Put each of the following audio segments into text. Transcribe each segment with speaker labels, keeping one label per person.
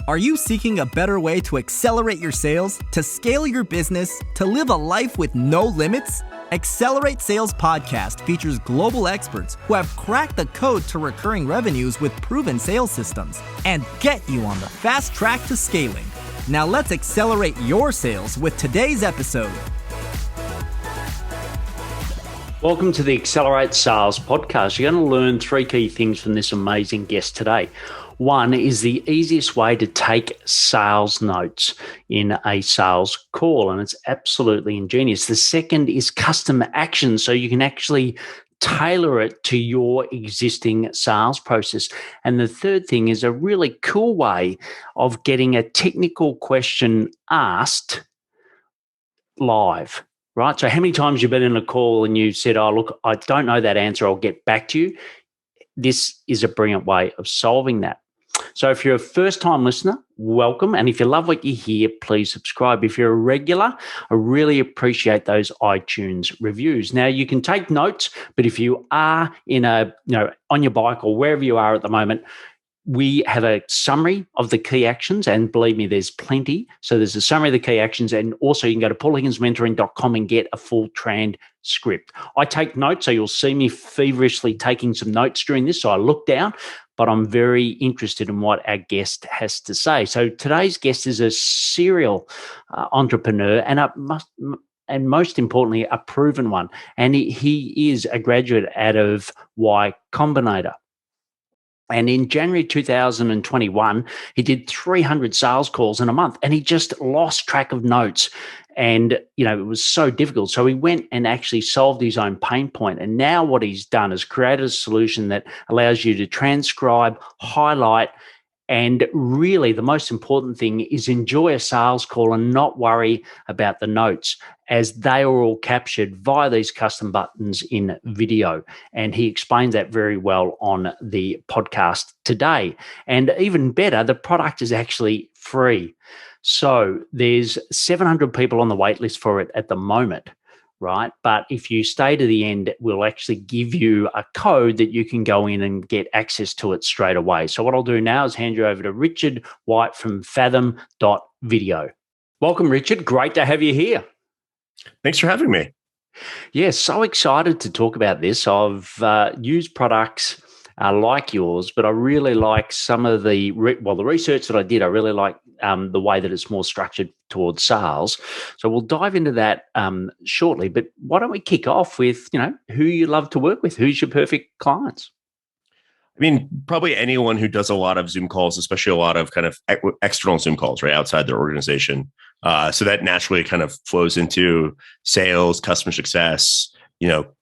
Speaker 1: Are you seeking a better way to accelerate your sales, to scale your business, to live a life with no limits? Accelerate Sales Podcast features global experts who have cracked the code to recurring revenues with proven sales systems and get you on the fast track to scaling. Now let's accelerate your sales with today's episode.
Speaker 2: Welcome to the Accelerate Sales Podcast. You're going to learn three key things from this amazing guest today. One is the easiest way to take sales notes in a sales call, and it's absolutely ingenious. The second is custom action, so you can actually tailor it to your existing sales process. And the third thing is a really cool way of getting a technical question asked live. Right? So how many times you've been in a call and you said, oh, look, I don't know that answer. I'll get back to you. This is a brilliant way of solving that. So if you're a first-time listener, welcome. And if you love what you hear, please subscribe. If you're a regular, I really appreciate those iTunes reviews. Now, you can take notes, but if you are on your bike or wherever you are at the moment, we have a summary of the key actions, and believe me, there's plenty. So there's a summary of the key actions, and also you can go to paulhigginsmentoring.com and get a full transcript. I take notes, so you'll see me feverishly taking some notes during this, so I look down, but I'm very interested in what our guest has to say. So today's guest is a serial entrepreneur and most importantly, a proven one, and he is a graduate out of Y Combinator. And in January 2021, he did 300 sales calls in a month, and he just lost track of notes. And, it was so difficult. So he went and actually solved his own pain point. And now what he's done is created a solution that allows you to transcribe, highlight, and really the most important thing is enjoy a sales call and not worry about the notes, as they are all captured via these custom buttons in video. And he explains that very well on the podcast today. And even better, the product is actually free. So there's 700 people on the wait list for it at the moment, right? But if you stay to the end, we'll actually give you a code that you can go in and get access to it straight away. So what I'll do now is hand you over to Richard White from Fathom.video. Welcome, Richard. Great to have you here.
Speaker 3: Thanks for having me.
Speaker 2: Yeah, so excited to talk about this. I've used products like yours, but I really like some of the research that I did. I really like the way that it's more structured towards sales. So we'll dive into that shortly. But why don't we kick off with, who you love to work with? Who's your perfect clients?
Speaker 3: I mean, probably anyone who does a lot of Zoom calls, especially a lot of kind of external Zoom calls, right, outside their organization. So that naturally kind of flows into sales, customer success,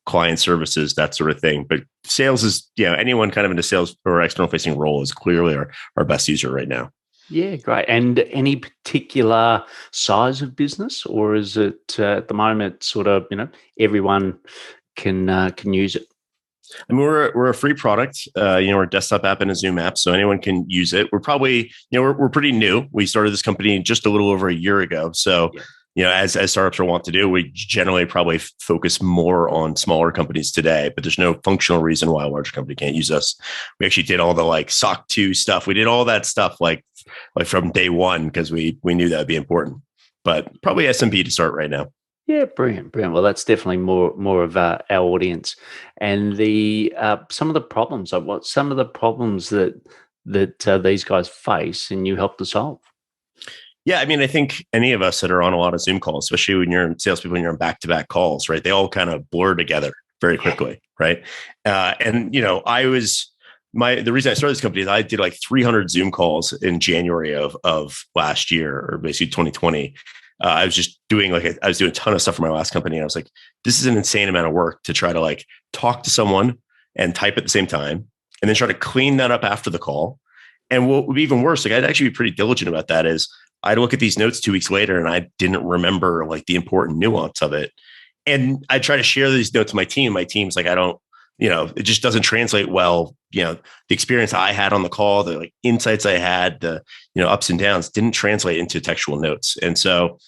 Speaker 3: client services, that sort of thing. But sales is, anyone kind of in a sales or external facing role is clearly our best user right now.
Speaker 2: Yeah, great. And any particular size of business, or is it at the moment sort of, everyone can use it?
Speaker 3: I mean, we're a free product. We're a desktop app and a Zoom app, so anyone can use it. We're probably, we're pretty new. We started this company just a little over a year ago. So, as startups are wont to do, we generally probably focus more on smaller companies today, but there's no functional reason why a larger company can't use us. We actually did all the SOC 2 stuff. We did all that stuff like from day one, because we knew that would be important, but probably SMB to start right now.
Speaker 2: Yeah, brilliant. Well, that's definitely more of our audience. And some of the problems, some of the problems that these guys face, and you help to solve.
Speaker 3: Yeah, I mean, I think any of us that are on a lot of Zoom calls, especially when you're in salespeople and you're on back-to-back calls, right? They all kind of blur together very quickly, right? The reason I started this company is I did 300 Zoom calls in January of last year, or basically 2020. I was just doing I was doing a ton of stuff for my last company, and I was like, this is an insane amount of work to try to talk to someone and type at the same time, and then try to clean that up after the call. And what would be even worse, I'd actually be pretty diligent about that, is I'd look at these notes 2 weeks later and I didn't remember the important nuance of it. And I try to share these notes with my team. My team's I don't, it just doesn't translate well. The experience I had on the call, the insights I had, the, ups and downs didn't translate into textual notes. And so,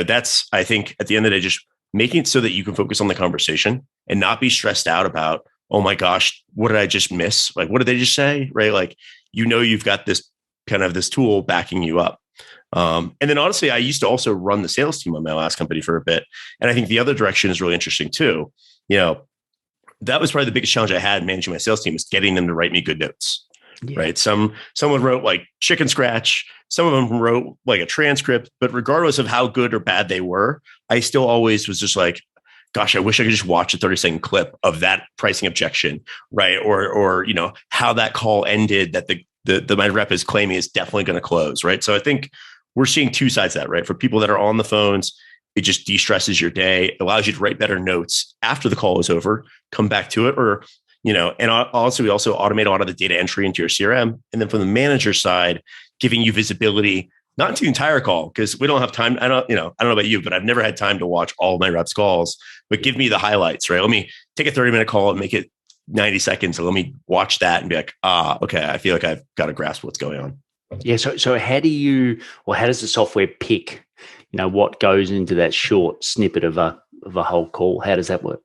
Speaker 3: that's, I think at the end of the day, just making it so that you can focus on the conversation and not be stressed out about, oh my gosh, what did I just miss? What did they just say? Right? You've got this kind of this tool backing you up. And then honestly, I used to also run the sales team on my last company for a bit. And I think the other direction is really interesting too. That was probably the biggest challenge I had managing my sales team, was getting them to write me good notes. Yeah. Right. Someone wrote like chicken scratch. Some of them wrote like a transcript, but regardless of how good or bad they were, I still always was just like, gosh, I wish I could just watch a 30-second clip of that pricing objection. Right. Or how that call ended that my rep is claiming is definitely going to close. Right. So I think we're seeing two sides of that, right? For people that are on the phones, it just de-stresses your day, allows you to write better notes after the call is over, come back to it, and also we also automate a lot of the data entry into your CRM. And then from the manager side, giving you visibility, not into the entire call, because we don't have time. I don't know about you, but I've never had time to watch all of my reps' calls, but give me the highlights, right? Let me take a 30-minute call and make it 90 seconds. And let me watch that and be like, okay, I feel like I've got to grasp what's going on.
Speaker 2: Yeah. So how does the software pick, what goes into that short snippet of a whole call? How does that work?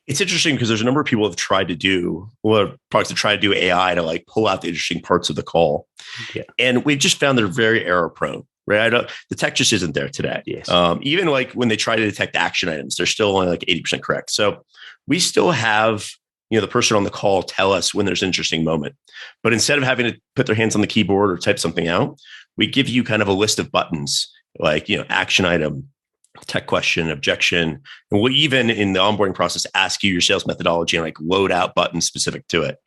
Speaker 3: It's interesting because there's a number of people that have tried to do products that try to do AI to like pull out the interesting parts of the call. Yeah. And we've just found they're very error prone, right? The tech just isn't there today.
Speaker 2: Yes.
Speaker 3: Even like when they try to detect action items, they're still only like 80% correct. So we still have, the person on the call tell us when there's an interesting moment. But instead of having to put their hands on the keyboard or type something out, we give you kind of a list of buttons like, action item, tech question, objection. And we'll even in the onboarding process ask you your sales methodology and like load out buttons specific to it.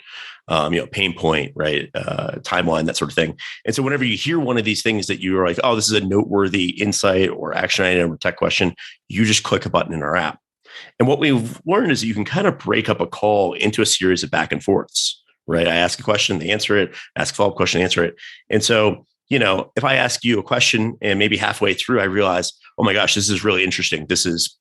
Speaker 3: Pain point, right? Timeline, that sort of thing. And so whenever you hear one of these things that you are like, oh, this is a noteworthy insight or action item or tech question, you just click a button in our app. And what we've learned is that you can kind of break up a call into a series of back and forths, right? I ask a question, they answer it, ask a follow-up question, they answer it. And so, if I ask you a question and maybe halfway through, I realize, oh my gosh, this is really interesting. This is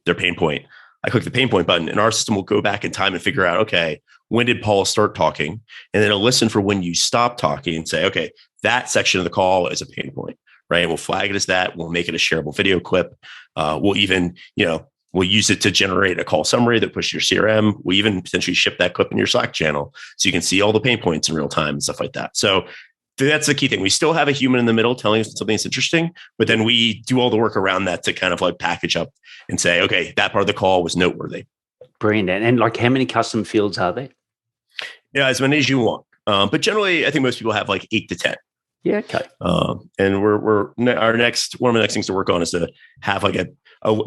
Speaker 3: their pain point. I click the pain point button and our system will go back in time and figure out, okay, when did Paul start talking? And then it'll listen for when you stop talking and say, okay, that section of the call is a pain point, right? And we'll flag it as that. We'll make it a shareable video clip. We'll even, we'll use it to generate a call summary that pushes your CRM. We even potentially ship that clip in your Slack channel so you can see all the pain points in real time and stuff like that. So that's the key thing. We still have a human in the middle telling us something that's interesting, but then we do all the work around that to kind of like package up and say, okay, that part of the call was noteworthy.
Speaker 2: Brilliant. And like how many custom fields are there?
Speaker 3: Yeah, as many as you want. But generally, I think most people have like 8 to 10.
Speaker 2: Yeah. Okay.
Speaker 3: And one of the next things to work on is to have like a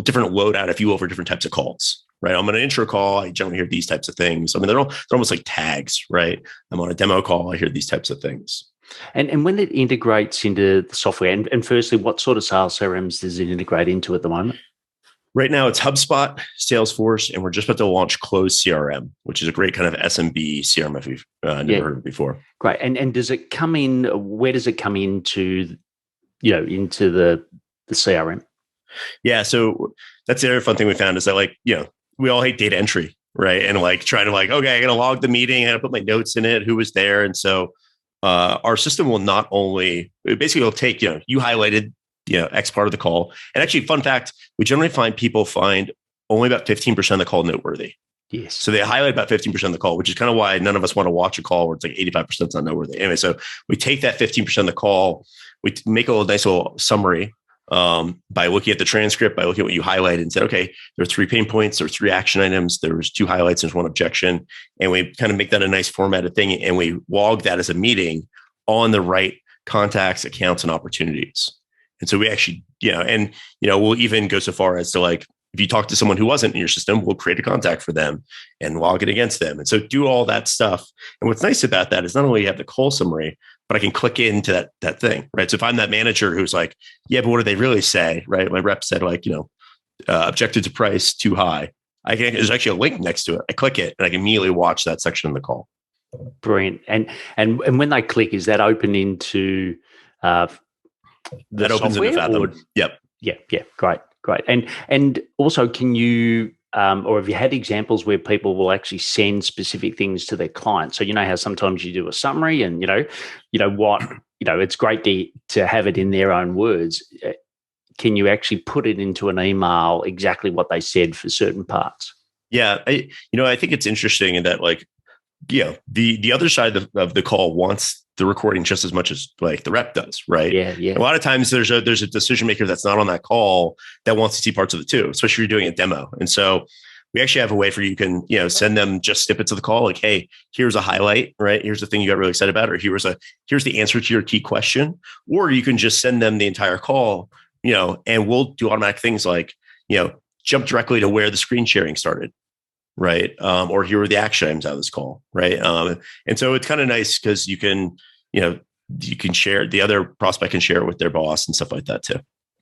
Speaker 3: different loadout, if you will, for different types of calls. Right. I'm on an intro call. I generally hear these types of things. I mean, they're almost like tags, right? I'm on a demo call. I hear these types of things.
Speaker 2: And when it integrates into the software, and firstly, what sort of sales CRMs does it integrate into at the moment?
Speaker 3: Right now, it's HubSpot, Salesforce, and we're just about to launch Close CRM, which is a great kind of SMB CRM if you've never heard of it before.
Speaker 2: Great. And does it come in? Where does it come into, into the CRM?
Speaker 3: Yeah. So that's the other fun thing we found is that we all hate data entry, right? And like trying to okay, I got to log the meeting, I got to put my notes in it, who was there. And so our system will not only, basically it'll take, you highlighted, X part of the call. And actually, fun fact, we generally find people find only about 15% of the call noteworthy.
Speaker 2: Yes.
Speaker 3: So they highlight about 15% of the call, which is kind of why none of us want to watch a call where it's like 85% is not noteworthy. Anyway, so we take that 15% of the call, we make a nice little summary by looking at the transcript, by looking at what you highlighted and said, okay, there are 3 pain points, there were 3 action items, there was 2 highlights, there's 1 objection. And we kind of make that a nice formatted thing. And we log that as a meeting on the right contacts, accounts, and opportunities. And so we actually, we'll even go so far as to if you talk to someone who wasn't in your system, we'll create a contact for them and log it against them. And so do all that stuff. And what's nice about that is not only you have the call summary, but I can click into that thing, right? So if I'm that manager who's like, yeah, but what do they really say, right? My rep said objected to price too high. There's actually a link next to it. I click it and I can immediately watch that section of the call.
Speaker 2: Brilliant. And when they click, is that open into
Speaker 3: that opens into Fathom? Yep.
Speaker 2: Yeah. Great. And also, can you or have you had examples where people will actually send specific things to their clients? So how sometimes you do a summary, and it's great to have it in their own words. Can you actually put it into an email exactly what they said for certain parts?
Speaker 3: Yeah, I think it's interesting in that the other side of the call wants the recording just as much as like the rep does, right?
Speaker 2: Yeah.
Speaker 3: A lot of times there's a decision maker that's not on that call that wants to see parts of it too, especially if you're doing a demo. And so we actually have a way for you can, send them just snippets of the call. Like, hey, here's a highlight, right? Here's the thing you got really excited about, or here's the answer to your key question. Or you can just send them the entire call, and we'll do automatic things like, jump directly to where the screen sharing started, right? Or here are the action items out of this call, right? And so it's kind of nice because you can share, the other prospect can share it with their boss and stuff like that too.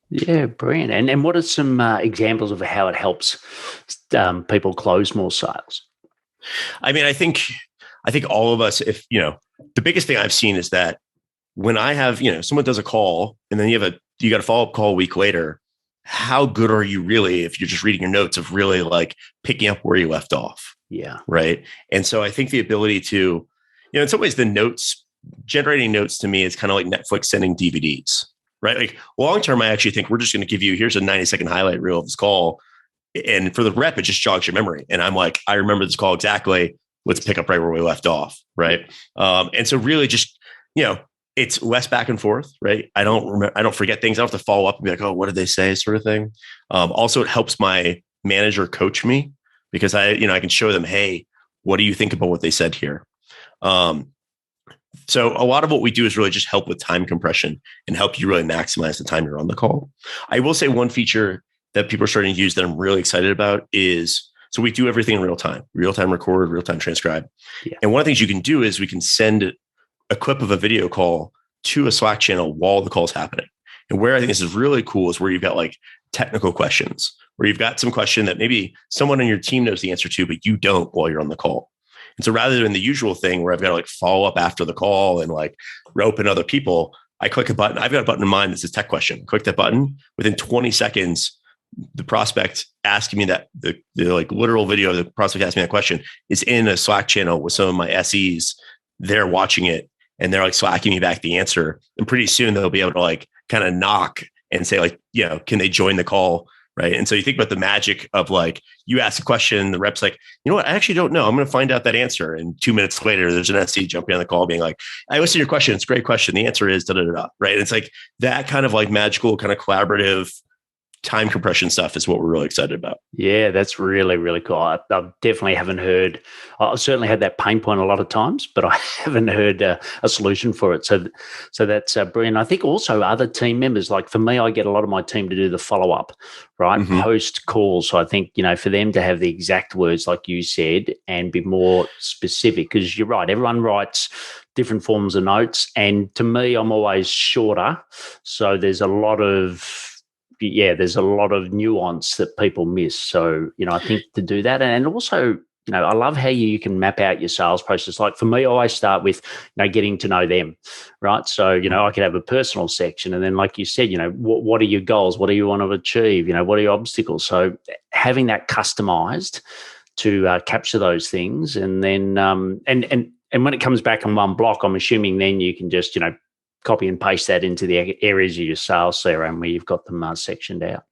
Speaker 2: Yeah, brilliant. And what are some examples of how it helps people close more sales?
Speaker 3: I mean, I think all of us, if, the biggest thing I've seen is that when I have, someone does a call and then you got a follow-up call a week later, how good are you really if you're just reading your notes of really like picking up where you left off?
Speaker 2: Yeah.
Speaker 3: Right. And so I think the ability to, in some ways, generating notes to me is kind of like Netflix sending DVDs, right? Like long term, I actually think we're just going to give you, here's a 90-second highlight reel of this call. And for the rep, it just jogs your memory. And I'm like, I remember this call exactly. Let's pick up right where we left off. Right. And so really just, it's less back and forth, right? I don't forget things. I don't have to follow up and be like, oh, what did they say? Sort of thing. Also, it helps my manager coach me because I can show them, hey, what do you think about what they said here? So a lot of what we do is really just help with time compression and help you really maximize the time you're on the call. I will say one feature that people are starting to use that I'm really excited about is, so we do everything in real time record, real time transcribe. Yeah. And one of the things you can do is we can send a clip of a video call to a Slack channel while the call is happening. And where I think this is really cool is where you've got like technical questions, where you've got some question that maybe someone on your team knows the answer to, but you don't while you're on the call. And so rather than the usual thing where I've got to like follow up after the call and like rope in other people, I click a button. I've got a button in mind that says tech question. Click that button. Within 20 seconds, the prospect asking me that the like literal video of the prospect asking me that question is in a Slack channel with some of my SEs. They're watching it and they're like Slacking me back the answer. And pretty soon they'll be able to like kind of knock and say like, can they join the call? Right. And so you think about the magic of like, you ask a question, the rep's like, you know what? I actually don't know. I'm going to find out that answer. And 2 minutes later, there's an SE jumping on the call being like, I listened to your question. It's a great question. The answer is da da da. Right. And it's like that kind of like magical kind of collaborative time compression stuff is what we're really excited about.
Speaker 2: Yeah, that's really, really cool. I definitely haven't heard, I've certainly had that pain point a lot of times, but I haven't heard a solution for it. So that's brilliant. I think also other team members, like for me, I get a lot of my team to do the follow-up, right? Mm-hmm. Post calls. So I think, for them to have the exact words like you said and be more specific, because you're right, everyone writes different forms of notes. And to me, I'm always shorter. So there's a lot of nuance that people miss. So, I think to do that. And also, I love how you can map out your sales process. Like for me, I always start with, getting to know them, right? So, I could have a personal section. And then like you said, what are your goals? What do you want to achieve? What are your obstacles? So having that customized to capture those things. And then, and when it comes back in one block, I'm assuming then you can just, copy and paste that into the areas of your sales CRM where you've got them sectioned out.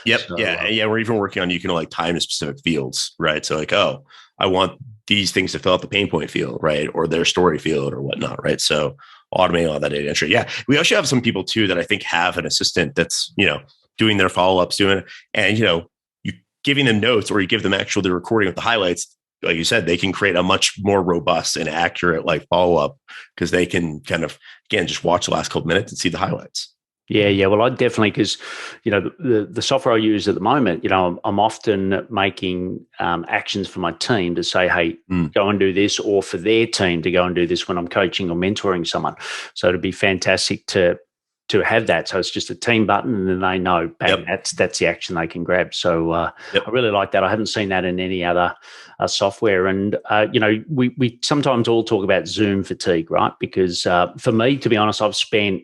Speaker 3: Yep. So, yeah. We're even working on, you can like time to specific fields, right? So like, oh, I want these things to fill out the pain point field, right? Or their story field or whatnot, right? So automating all that data entry. Yeah. We also have some people too that I think have an assistant that's, doing their follow-ups, and, you giving them notes or you give them the recording with the highlights. Like you said, they can create a much more robust and accurate like follow-up because they can kind of, again, just watch the last couple minutes and see the highlights.
Speaker 2: Yeah. Well, I definitely, because, the software I use at the moment, I'm often making actions for my team to say, hey, go and do this, or for their team to go and do this when I'm coaching or mentoring someone. So it'd be fantastic to have that. So it's just a team button and then they know, bang, that's the action they can grab. So I really like that. I haven't seen that in any other software. And, we sometimes all talk about Zoom fatigue, right? Because for me, to be honest, I've spent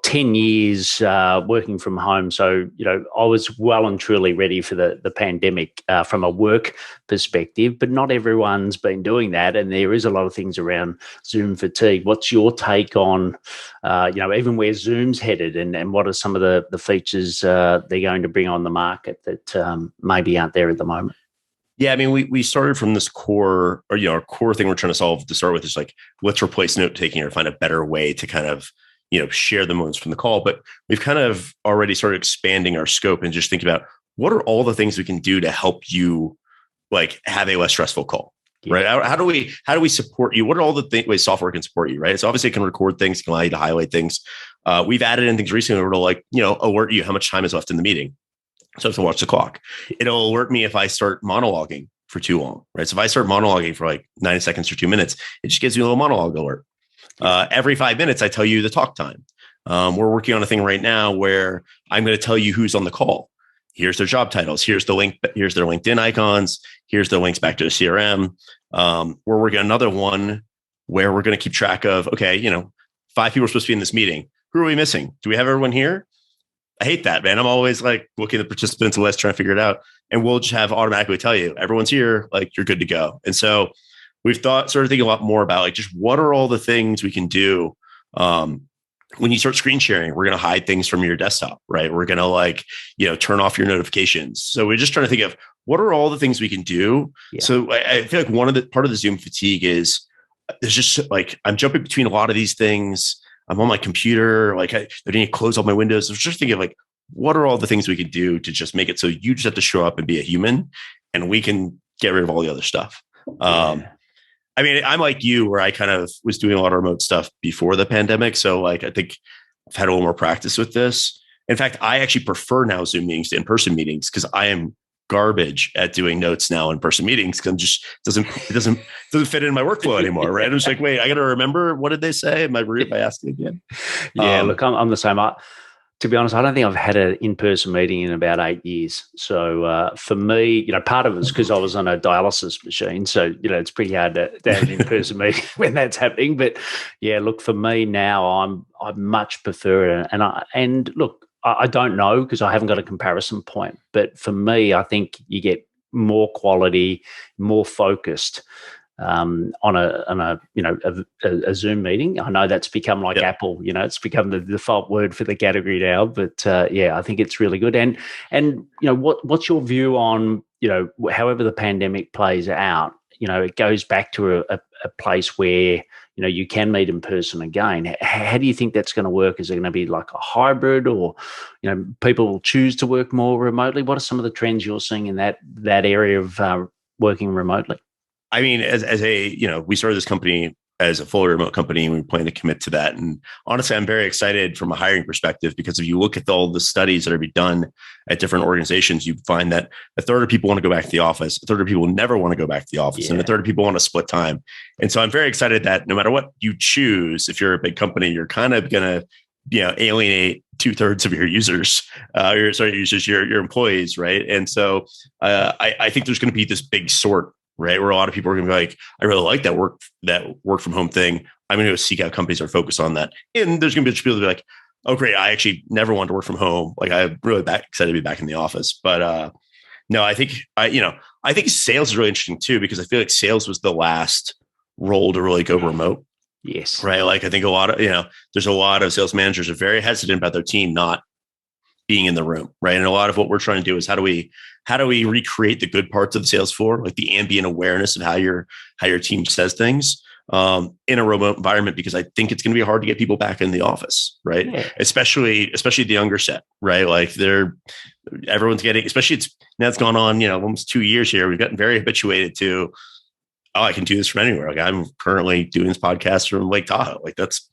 Speaker 2: 10 years working from home. So, I was well and truly ready for the pandemic from a work perspective, but not everyone's been doing that. And there is a lot of things around Zoom fatigue. What's your take on, even where Zoom's headed and what are some of the features they're going to bring on the market that maybe aren't there at the moment?
Speaker 3: Yeah, I mean, we started from this core, or our core thing we're trying to solve to start with is like, let's replace note taking or find a better way to kind of share the moments from the call. But we've kind of already started expanding our scope and just thinking about what are all the things we can do to help you like have a less stressful call. Yeah. Right. How do we support you? What are all the ways software can support you? Right. So obviously it can record things, can allow you to highlight things. We've added in things recently where it'll like, alert you how much time is left in the meeting. So I have to watch the clock. It'll alert me if I start monologuing for too long. Right. So if I start monologuing for like 90 seconds or 2 minutes, it just gives me a little monologue alert. Every 5 minutes, I tell you the talk time. We're working on a thing right now where I'm going to tell you who's on the call. Here's their job titles. Here's the link. Here's their LinkedIn icons. Here's the links back to the CRM. We're working on another one where we're going to keep track of, okay, 5 people are supposed to be in this meeting. Who are we missing? Do we have everyone here? I hate that, man. I'm always like looking at the participants list, trying to figure it out. And we'll just have automatically tell you, everyone's here, like you're good to go. And so we've started thinking a lot more about like, just what are all the things we can do? When you start screen sharing, we're going to hide things from your desktop, right? We're going to like, turn off your notifications. So we're just trying to think of what are all the things we can do. Yeah. So I feel like part of the Zoom fatigue is there's just like, I'm jumping between a lot of these things. I'm on my computer. Like I need to close all my windows. I was just thinking of like, what are all the things we can do to just make it so you just have to show up and be a human and we can get rid of all the other stuff. I mean, I'm like you, where I kind of was doing a lot of remote stuff before the pandemic. So like, I think I've had a little more practice with this. In fact, I actually prefer now Zoom meetings to in-person meetings because I am garbage at doing notes now in person meetings because it doesn't fit in my workflow anymore. Right. I'm just like, wait, I got to remember, what did they say? Am I rude by asking again?
Speaker 2: Yeah. Look, I'm the same. To be honest, I don't think I've had an in-person meeting in about 8 years. So for me, part of it is because I was on a dialysis machine. So, it's pretty hard to have an in-person meeting when that's happening. But yeah, look, for me now, I much prefer it. And look, I don't know because I haven't got a comparison point. But for me, I think you get more quality, more focused on a Zoom meeting. I know that's become like Apple, it's become the default word for the category now, but I think it's really good. And what's your view on, however the pandemic plays out, it goes back to a place where, you can meet in person again. How do you think that's going to work? Is it going to be like a hybrid or, people will choose to work more remotely? What are some of the trends you're seeing in that area of working remotely?
Speaker 3: I mean, as we started this company as a fully remote company, and we plan to commit to that. And honestly, I'm very excited from a hiring perspective, because if you look at all the studies that are being done at different organizations, you find that a third of people want to go back to the office, a third of people never want to go back to the office, and a third of people want to split time. And so I'm very excited that no matter what you choose, if you're a big company, you're kind of going to, alienate 2/3 of your users, your employees. Right. And so I think there's going to be this big sort, right, where a lot of people are going to be like, I really like that work from home thing. I'm going to go seek out companies that are focused on that. And there's going to be people that be like, oh, great, I actually never wanted to work from home. Like, I'm really excited to be back in the office. But no, I think sales is really interesting too, because I feel like sales was the last role to really go remote.
Speaker 2: Yes.
Speaker 3: Right. Like, I think a lot of, there's a lot of sales managers are very hesitant about their team not being in the room. Right. And a lot of what we're trying to do is how do we recreate the good parts of the sales floor, like the ambient awareness of how your team says things in a remote environment, because I think it's going to be hard to get people back in the office. Right. Yeah. Especially the younger set. Right. Like everyone's getting, especially it's gone on, almost 2 years here. We've gotten very habituated to, I can do this from anywhere. Like, I'm currently doing this podcast from Lake Tahoe. Like, that's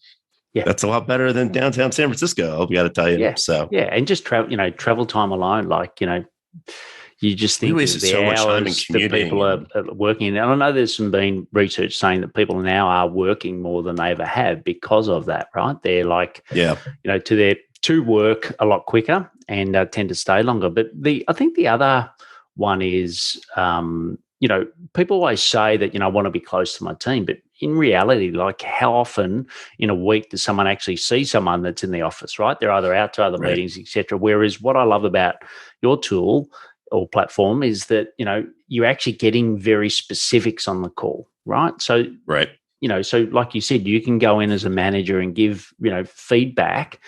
Speaker 3: a lot better than downtown San Francisco, I've got to tell you.
Speaker 2: Yeah.
Speaker 3: So
Speaker 2: and just travel time alone, like, you just think of the hours that people are working. And I know there's been research saying that people now are working more than they ever have because of that, right? They're like, to work a lot quicker and tend to stay longer. But I think the other one is, people always say that, I want to be close to my team, but in reality, like, how often in a week does someone actually see someone that's in the office, right? They're either out to other meetings, etc. Whereas what I love about your tool or platform is that, you're actually getting very specifics on the call, right? So, so like you said, you can go in as a manager and give, feedback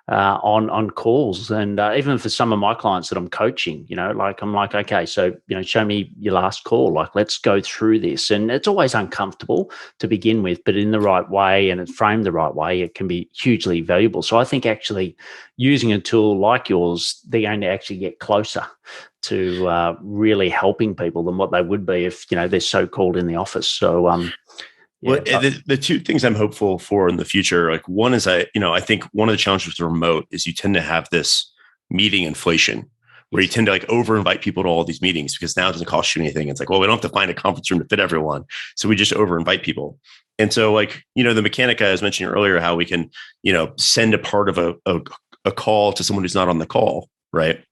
Speaker 2: on calls. And even for some of my clients that I'm coaching, I'm like, okay, so, show me your last call. Like, let's go through this. And it's always uncomfortable to begin with, but in the right way and it's framed the right way, it can be hugely valuable. So I think actually using a tool like yours, they're going to actually get closer to really helping people than what they would be if, they're so-called in the office. So,
Speaker 3: well, the two things I'm hopeful for in the future, like one is I think one of the challenges with the remote is you tend to have this meeting inflation where you tend to like over invite people to all these meetings because now it doesn't cost you anything. It's like, well, we don't have to find a conference room to fit everyone. So we just over invite people. And so like, the mechanic I was mentioning earlier, how we can, send a part of a call to someone who's not on the call, right?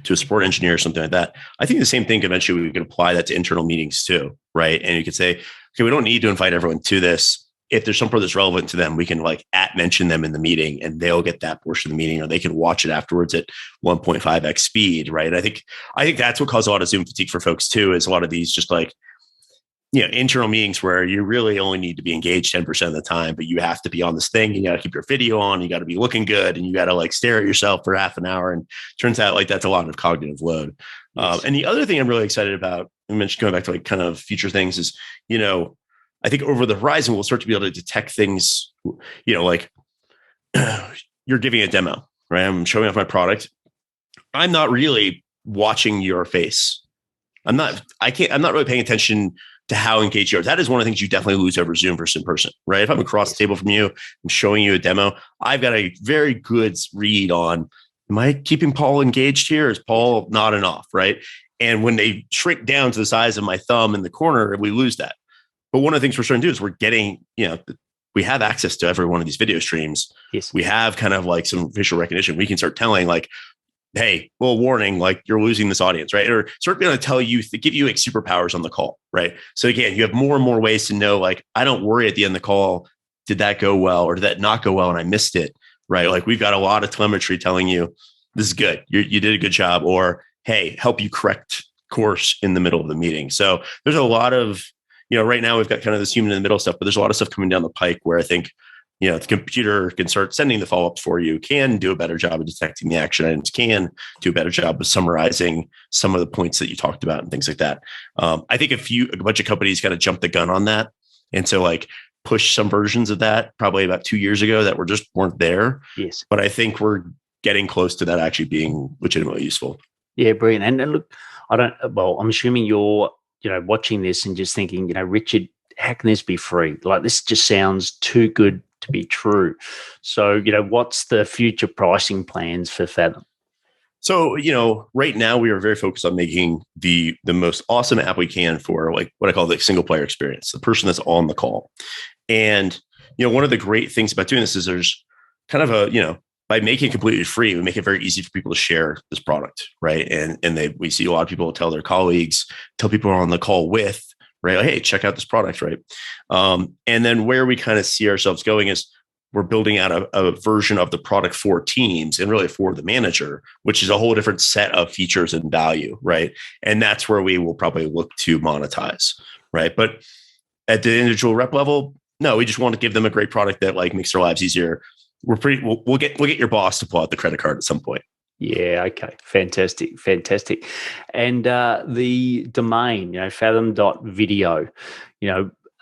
Speaker 3: To a support engineer or something like that. I think the same thing eventually we could apply that to internal meetings too, right? And you could say, okay, we don't need to invite everyone to this. If there's some part that's relevant to them, we can like mention them in the meeting and they'll get that portion of the meeting, or they can watch it afterwards at 1.5x speed, right? I think that's what caused a lot of Zoom fatigue for folks too, is a lot of these just like, internal meetings where you really only need to be engaged 10% of the time, but you have to be on this thing. You got to keep your video on, you got to be looking good, and you got to like stare at yourself for half an hour. And turns out like that's a lot of cognitive load. Yes. And the other thing I'm really excited about, I mentioned going back to like kind of future things is, I think over the horizon, we'll start to be able to detect things, like you're giving a demo, right? I'm showing off my product. I'm not really watching your face. I'm not really paying attention to how engaged you are. That is one of the things you definitely lose over Zoom versus in person, right? If I'm across the table from you, I'm showing you a demo, I've got a very good read on, am I keeping Paul engaged here? Is Paul nodding off, right? And when they shrink down to the size of my thumb in the corner, we lose that. But one of the things we're starting to do is we're getting, we have access to every one of these video streams.
Speaker 2: Yes.
Speaker 3: We have kind of like some visual recognition. We can start telling like, hey, well, warning, like you're losing this audience, right? Or start going to tell you, to give you like superpowers on the call, right? So again, you have more and more ways to know, like, I don't worry at the end of the call, did that go well or did that not go well and I missed it, right? Like we've got a lot of telemetry telling you this is good, you did a good job, or hey, help you correct course in the middle of the meeting. So there's a lot of, right now we've got kind of this human in the middle stuff, but there's a lot of stuff coming down the pike where I think, the computer can start sending the follow-ups for you, can do a better job of detecting the action items, can do a better job of summarizing some of the points that you talked about and things like that. I think a bunch of companies kind of jumped the gun on that. And so like push some versions of that probably about 2 years ago that weren't there.
Speaker 2: Yes.
Speaker 3: But I think we're getting close to that actually being legitimately useful.
Speaker 2: Yeah, brilliant. And look, I'm assuming you're, watching this and just thinking, Richard, how can this be free? Like this just sounds too good to be true. So, what's the future pricing plans for Fathom?
Speaker 3: So, right now we are very focused on making the most awesome app we can for like what I call the single player experience, the person that's on the call. And, one of the great things about doing this is there's kind of by making it completely free, we make it very easy for people to share this product, right? And we see a lot of people tell their colleagues, tell people on the call with, right? Like, hey, check out this product, right? And then where we kind of see ourselves going is we're building out a version of the product for teams and really for the manager, which is a whole different set of features and value, right? And that's where we will probably look to monetize, right? But at the individual rep level, no, we just want to give them a great product that like makes their lives easier. We'll get your boss to pull out the credit card at some point.
Speaker 2: Yeah. Okay. Fantastic. And the domain, fathom.video,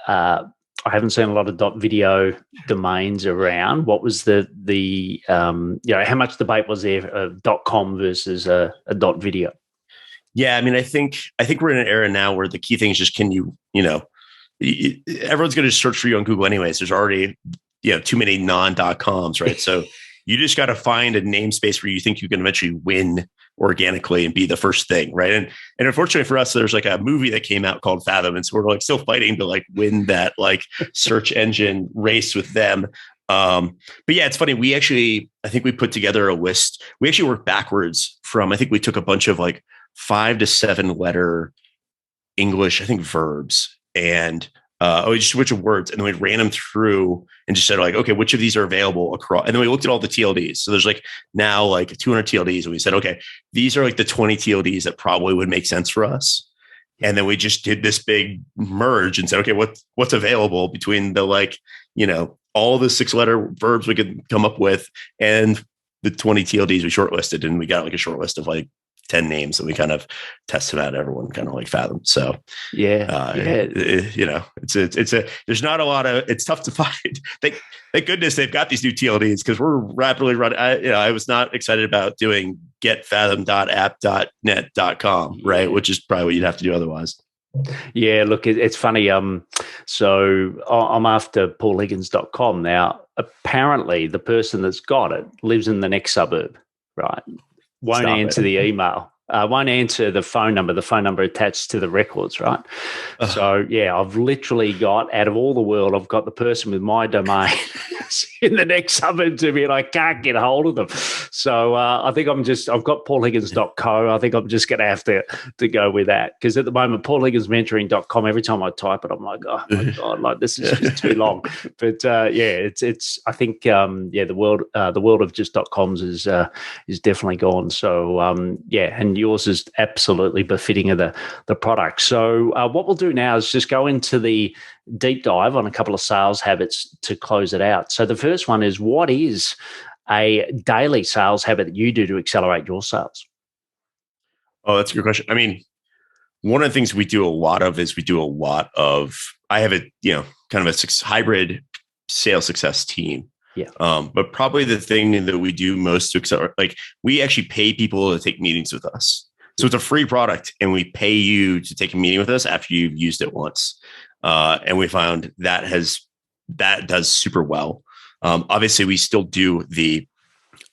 Speaker 2: I haven't seen a lot of .video domains around. What was the how much debate was there of .com versus a .video?
Speaker 3: Yeah. I mean, I think we're in an era now where the key thing is just, can you, everyone's going to search for you on Google anyways. There's already, too many non.coms, right? So you just got to find a namespace where you think you can eventually win organically and be the first thing, right? And unfortunately for us, there's like a movie that came out called Fathom, and so we're like still fighting to like win that like search engine race with them. But yeah, it's funny. I think we put together a list. We actually worked backwards from, I think we took a bunch of like 5 to 7 letter English, I think verbs, and just which of words, and then we ran them through and just said like, okay, which of these are available across? And then we looked at all the TLDs. So there's like now like 200 TLDs, and we said, okay, these are like the 20 TLDs that probably would make sense for us. And then we just did this big merge and said, okay, what's available between the like, all the 6-letter verbs we could come up with, and the 20 TLDs we shortlisted, and we got like a short list of like 10 names that we kind of tested out. Everyone kind of like Fathom. So there's not a lot of, it's tough to find. Thank goodness they've got these new TLDs, because we're rapidly running. I was not excited about doing getfathom.app.net.com, right? Which is probably what you'd have to do otherwise.
Speaker 2: Yeah, look, it's funny. So I'm after paulhiggins.com now. Apparently, the person that's got it lives in the next suburb, right? Won't answer the email. Won't answer the phone number attached to the records, right? So, yeah, I've literally got, out of all the world, I've got the person with my domain in the next suburb to me, and I can't get a hold of them. So I think I've got paulhiggins.co. I think I'm just going to have to go with that, because at the moment, paulhigginsmentoring.com, every time I type it, I'm like, oh, my God, like this is just too long. But, it's I think, the world of just .coms is definitely gone. So, and yours is absolutely befitting of the product. So what we'll do now is just go into the deep dive on a couple of sales habits to close it out. So the first one is, what is a daily sales habit that you do to accelerate your sales?
Speaker 3: Oh, that's a good question. I mean, one of the things we do a lot of is I have a, kind of a hybrid sales success team.
Speaker 2: Yeah.
Speaker 3: But probably the thing that we do most to accelerate, like, we actually pay people to take meetings with us. So it's a free product, and we pay you to take a meeting with us after you've used it once. And we found that does super well. Obviously we still do it's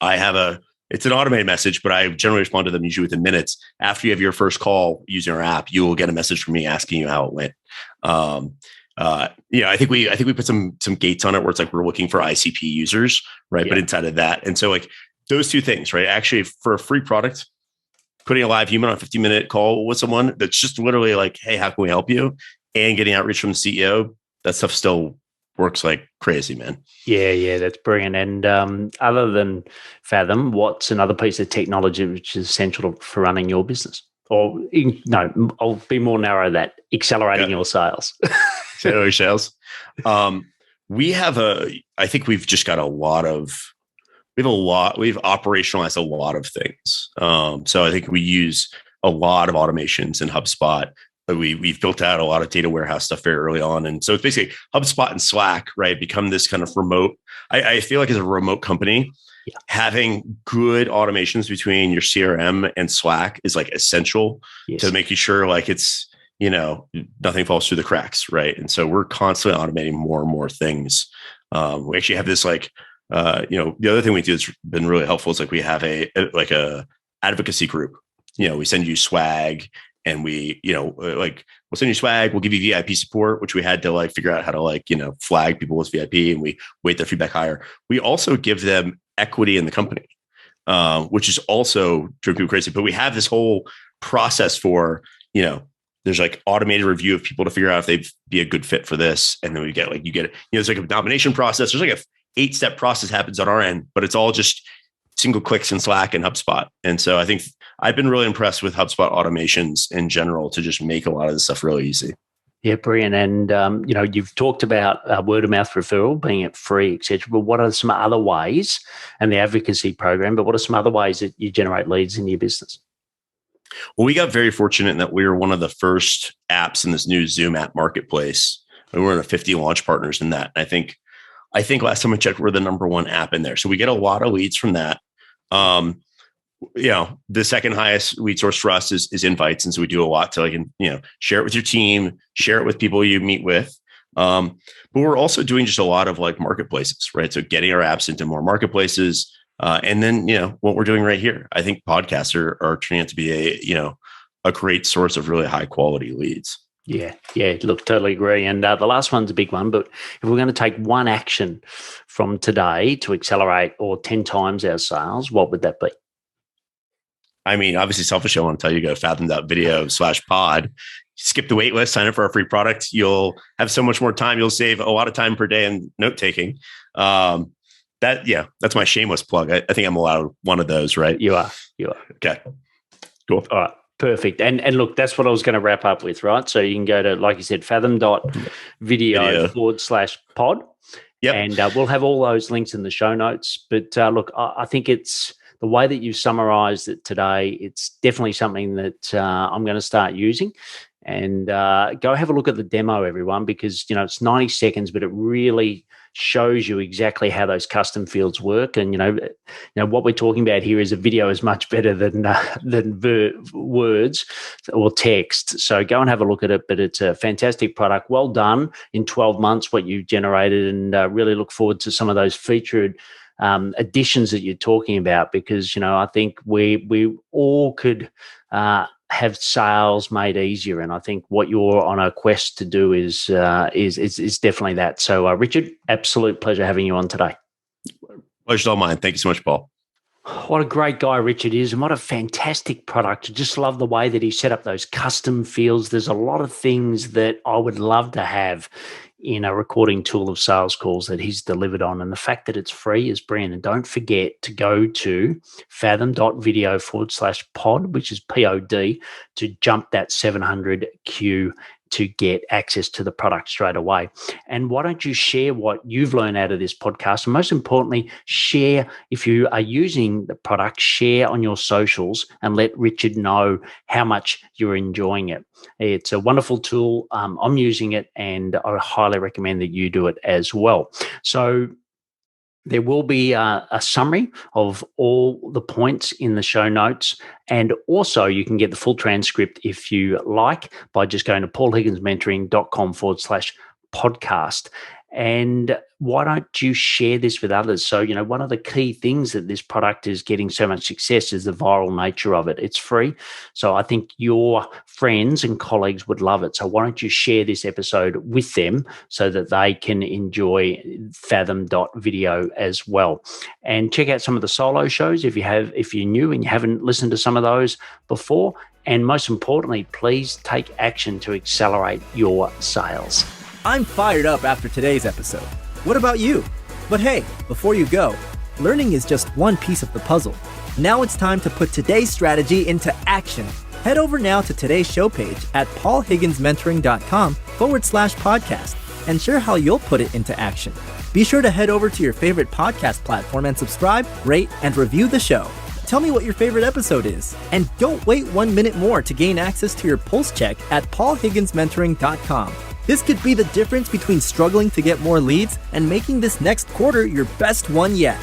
Speaker 3: an automated message, but I generally respond to them usually within minutes. After you have your first call using our app, you will get a message from me asking you how it went. I think we put some gates on it where it's like, we're looking for ICP users, right? Yeah. But inside of that, and so like those two things, right? Actually, for a free product, putting a live human on a 15-minute call with someone that's just literally like, hey, how can we help you? And getting outreach from the CEO, that stuff still works like crazy, man. Yeah,
Speaker 2: that's brilliant. And other than Fathom, what's another piece of technology which is essential for running your business? Or I'll be more narrow, that accelerating your sales.
Speaker 3: Accelerating sales. I think we've just got we've operationalized a lot of things. So I think we use a lot of automations in HubSpot. We've built out a lot of data warehouse stuff very early on. And so it's basically HubSpot and Slack, right? Become this kind of remote. I feel like as a remote company, having good automations between your CRM and Slack is like essential to making sure like it's, nothing falls through the cracks, right? And so we're constantly automating more and more things. We actually have this the other thing we do that's been really helpful is like we have a advocacy group. We send you swag, and we'll send you swag. We'll give you VIP support, which we had to like figure out how to flag people as VIP, and we weight their feedback higher. We also give them equity in the company, which is also driven people crazy. But we have this whole process for, there's like automated review of people to figure out if they'd be a good fit for this. And then we get there's like a nomination process. There's like a 8-step process happens on our end, but it's all just single clicks in Slack and HubSpot. And so I think I've been really impressed with HubSpot automations in general to just make a lot of this stuff really easy.
Speaker 2: Yeah, brilliant. And, you've talked about word of mouth referral being it free, et cetera, but what are some other ways, and the advocacy program, but what are some other ways that you generate leads in your business?
Speaker 3: Well, we got very fortunate in that we were one of the first apps in this new Zoom app marketplace. We were one of 50 launch partners in that. And I think last time I checked, we're the number one app in there. So we get a lot of leads from that. The second highest lead source for us is invites. And so we do a lot to share it with your team, share it with people you meet with. But we're also doing just a lot of like marketplaces, right? So getting our apps into more marketplaces. And then, what we're doing right here, I think podcasts are turning out to be a great source of really high quality leads.
Speaker 2: Yeah. Look, totally agree. And the last one's a big one, but if we're going to take one action from today to accelerate or 10 times our sales, what would that be?
Speaker 3: I mean, obviously selfishly, I want to tell you, go fathom.video/pod, skip the wait list, sign up for our free product. You'll have so much more time. You'll save a lot of time per day in note taking. That's my shameless plug. I think I'm allowed one of those, right?
Speaker 2: You are.
Speaker 3: Okay, cool.
Speaker 2: All right. Perfect. And look, that's what I was going to wrap up with, right? So you can go to, like you said, fathom.video/pod.
Speaker 3: Yep.
Speaker 2: And we'll have all those links in the show notes. But look, I think it's the way that you summarized it today. It's definitely something that I'm going to start using. And go have a look at the demo, everyone, because it's 90 seconds, but it really shows you exactly how those custom fields work. And what we're talking about here is a video is much better than words or text. So go and have a look at it. But it's a fantastic product. Well done in 12 months what you generated, and really look forward to some of those featured additions that you're talking about, because I think we all could have sales made easier, and I think what you're on a quest to do is definitely that. So, Richard, absolute pleasure having you on today.
Speaker 3: Pleasure's all mine. Thank you so much, Paul.
Speaker 2: What a great guy Richard is, and what a fantastic product. I just love the way that he set up those custom fields. There's a lot of things that I would love to have in a recording tool of sales calls that he's delivered on. And the fact that it's free is brilliant. And don't forget to go to fathom.video/pod, which is POD, to jump that 700 queue to get access to the product straight away. And why don't you share what you've learned out of this podcast? And most importantly, share, if you are using the product, share on your socials and let Richard know how much you're enjoying it. It's a wonderful tool. I'm using it, and I highly recommend that you do it as well. So there will be a summary of all the points in the show notes. And also you can get the full transcript if you like by just going to paulhigginsmentoring.com/podcast. And why don't you share this with others? So, one of the key things that this product is getting so much success is the viral nature of it. It's free. So I think your friends and colleagues would love it. So why don't you share this episode with them so that they can enjoy Fathom.video as well. And check out some of the solo shows if you're new and you haven't listened to some of those before. And most importantly, please take action to accelerate your sales.
Speaker 1: I'm fired up after today's episode. What about you? But hey, before you go, learning is just one piece of the puzzle. Now it's time to put today's strategy into action. Head over now to today's show page at paulhigginsmentoring.com/podcast and share how you'll put it into action. Be sure to head over to your favorite podcast platform and subscribe, rate, and review the show. Tell me what your favorite episode is. And don't wait 1 minute more to gain access to your pulse check at paulhigginsmentoring.com. This could be the difference between struggling to get more leads and making this next quarter your best one yet.